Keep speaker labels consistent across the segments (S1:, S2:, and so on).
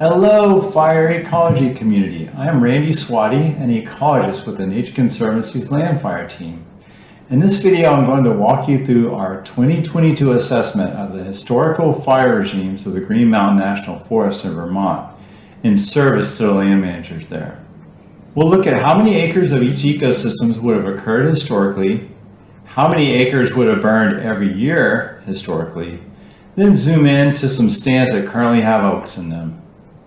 S1: Hello, fire ecology community. I am Randy Swati, an ecologist with the Nature Conservancy's LANDFIRE team. In this video, I'm going to walk you through our 2022 assessment of the historical fire regimes of the Green Mountain National Forest in Vermont in service to the land managers there. We'll look at how many acres of each ecosystem would have occurred historically, how many acres would have burned every year historically, then zoom in to some stands that currently have oaks in them.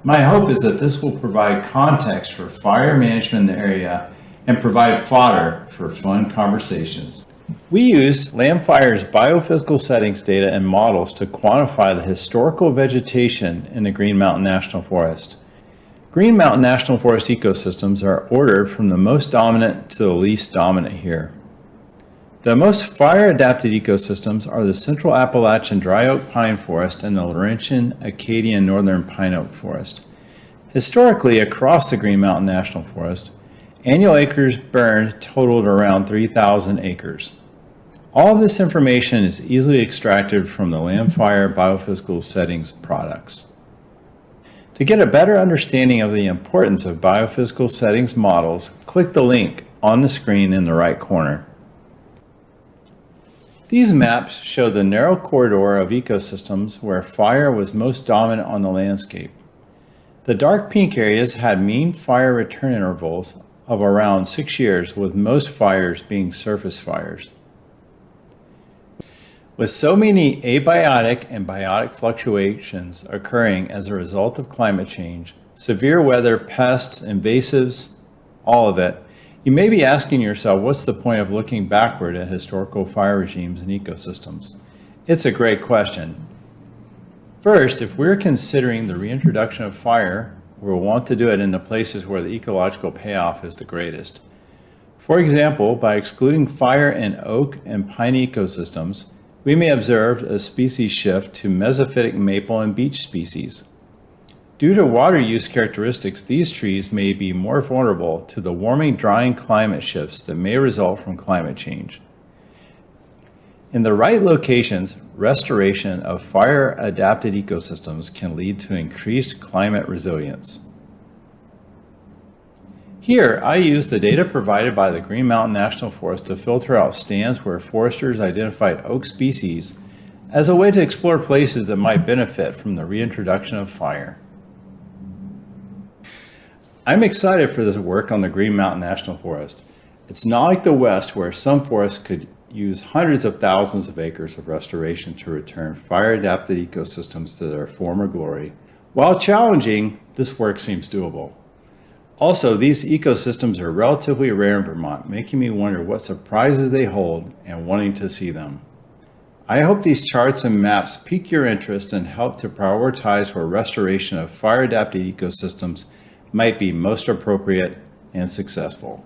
S1: My hope is that this will provide context for fire management in the area and provide fodder for fun conversations. We used LANDFIRE's biophysical settings data and models to quantify the historical vegetation in the Green Mountain National Forest. Green Mountain National Forest ecosystems are ordered from the most dominant to the least dominant here. The most fire-adapted ecosystems are the Central Appalachian Dry Oak Pine Forest and the Laurentian Acadian Northern Pine Oak Forest. Historically, across the Green Mountain National Forest, annual acres burned totaled around 3,000 acres. All of this information is easily extracted from the LANDFIRE biophysical settings products. To get a better understanding of the importance of biophysical settings models, click the link on the screen in the right corner. These maps show the narrow corridor of ecosystems where fire was most dominant on the landscape. The dark pink areas had mean fire return intervals of around 6 years, with most fires being surface fires. With so many abiotic and biotic fluctuations occurring as a result of climate change, severe weather, pests, invasives, all of it, you may be asking yourself, what's the point of looking backward at historical fire regimes and ecosystems? It's a great question. First, if we're considering the reintroduction of fire, we'll want to do it in the places where the ecological payoff is the greatest. For example, by excluding fire in oak and pine ecosystems, we may observe a species shift to mesophytic maple and beech species. Due to water use characteristics, these trees may be more vulnerable to the warming, drying climate shifts that may result from climate change. In the right locations, restoration of fire-adapted ecosystems can lead to increased climate resilience. Here, I use the data provided by the Green Mountain National Forest to filter out stands where foresters identified oak species as a way to explore places that might benefit from the reintroduction of fire. I'm excited for this work on the Green Mountain National Forest. It's not like the West, where some forests could use hundreds of thousands of acres of restoration to return fire-adapted ecosystems to their former glory. While challenging, this work seems doable. Also, these ecosystems are relatively rare in Vermont, making me wonder what surprises they hold and wanting to see them. I hope these charts and maps pique your interest and help to prioritize where restoration of fire-adapted ecosystems might be most appropriate and successful.